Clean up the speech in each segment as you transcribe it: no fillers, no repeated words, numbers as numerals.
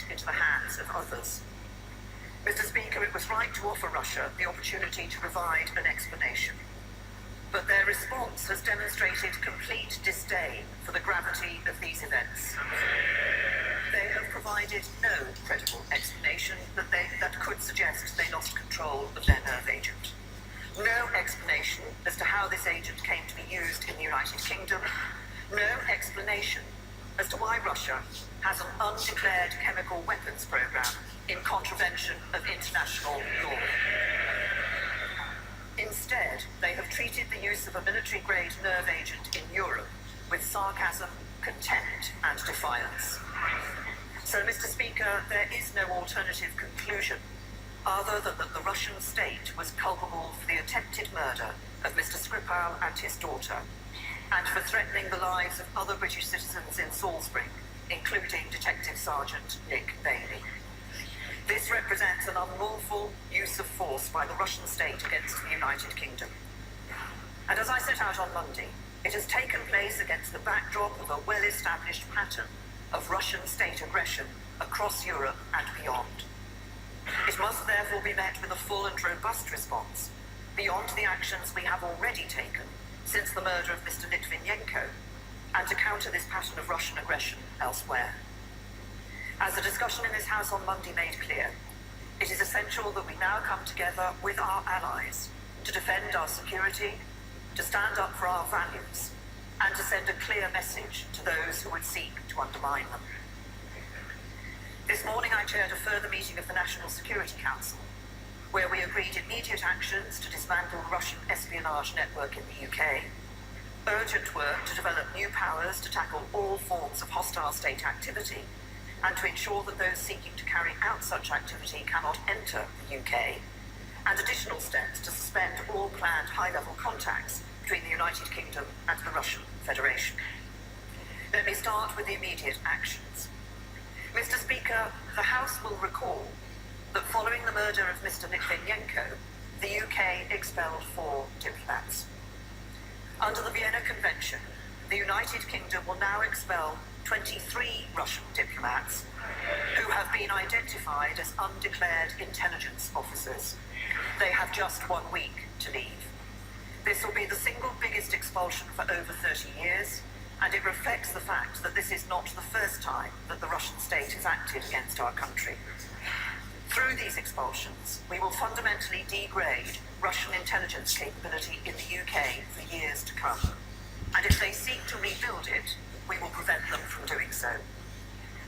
it into the hands of others. Mr. Speaker, it was right to offer Russia the opportunity to provide an explanation. But their response has demonstrated complete disdain for the gravity of these events. They have provided no credible explanation that could suggest they lost control of their nerve agent. No explanation as to how this agent came to be used in the United Kingdom. No explanation as to why Russia has an undeclared chemical weapons program in contravention of international law. Instead, they have treated the use of a military-grade nerve agent in Europe with sarcasm, contempt, and defiance. So, Mr. Speaker, there is no alternative conclusion other than that the Russian state was culpable for the attempted murder of Mr. Skripal and his daughter, and for threatening the lives of other British citizens in Salisbury, including Detective Sergeant Nick Bailey. This represents an unlawful use of force by the Russian state against the United Kingdom. And as I set out on Monday, it has taken place against the backdrop of a well-established pattern of Russian state aggression across Europe and beyond. It must therefore be met with a full and robust response, beyond the actions we have already taken since the murder of Mr. Litvinenko, and to counter this pattern of Russian aggression elsewhere. As the discussion in this House on Monday made clear, it is essential that we now come together with our allies to defend our security, to stand up for our values, and to send a clear message to those who would seek to undermine them. This morning I chaired a further meeting of the National Security Council, where we agreed immediate actions to dismantle the Russian espionage network in the UK, urgent work to develop new powers to tackle all forms of hostile state activity, and to ensure that those seeking to carry out such activity cannot enter the UK, and additional steps to suspend all planned high-level contacts between the United Kingdom and the Russian Federation. Let me start with the immediate actions. Mr. Speaker, the House will recall that following the murder of Mr. Litvinenko, the UK expelled 4 diplomats. Under the Vienna Convention, the United Kingdom will now expel 23 Russian diplomats who have been identified as undeclared intelligence officers. They have just 1 week to leave. This will be the single biggest expulsion for over 30 years, and it reflects the fact that this is not the first time that the Russian state has acted against our country. Through these expulsions, we will fundamentally degrade Russian intelligence capability in the UK for years to come. And if they seek to rebuild it, we will prevent them from doing so.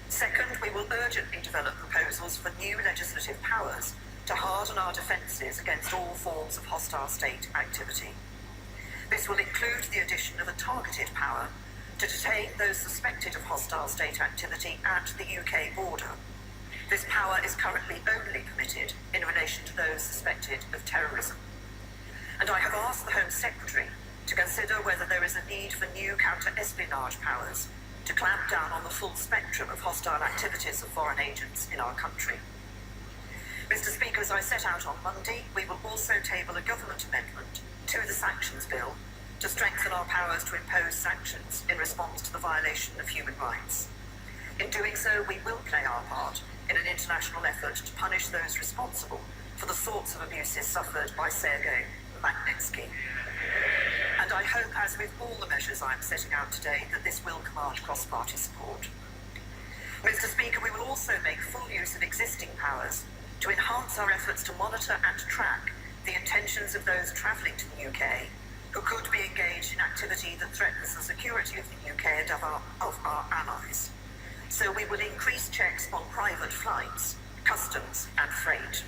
Second, we will urgently develop proposals for new legislative powers to harden our defences against all forms of hostile state activity. This will include the addition of a targeted power to detain those suspected of hostile state activity at the UK border. This power is currently only permitted in relation to those suspected of terrorism. And I have asked the Home Secretary to consider whether there is a need for new counter-espionage powers to clamp down on the full spectrum of hostile activities of foreign agents in our country. Mr. Speaker, as I set out on Monday, we will also table a government amendment to the sanctions bill to strengthen our powers to impose sanctions in response to the violation of human rights. In doing so, we will play our part in an international effort to punish those responsible for the sorts of abuses suffered by Sergei Magnitsky. And I hope, as with all the measures I am setting out today, that this will command cross-party support. Mr. Speaker, we will also make full use of existing powers to enhance our efforts to monitor and track the intentions of those travelling to the UK who could be engaged in activity that threatens the security of the UK and of our allies. So we will increase checks on private flights, customs and freight.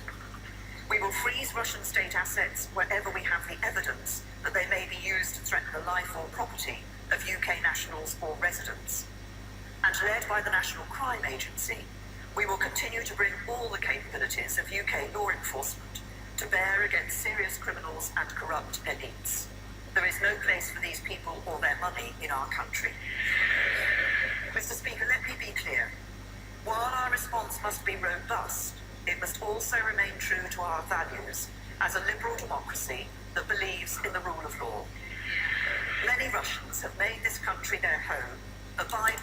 We will freeze Russian state assets wherever we have the evidence that they may be used to threaten the life or property of UK nationals or residents. And led by the National Crime Agency, we will continue to bring all the capabilities of UK law enforcement to bear against serious criminals and corrupt elites. There is no place for these people or their money in our country. Mr. Speaker, let me be clear. While our response must be robust, it must also remain true to our values as a liberal democracy that believes in the rule of law. Many Russians have made this country their home, abide by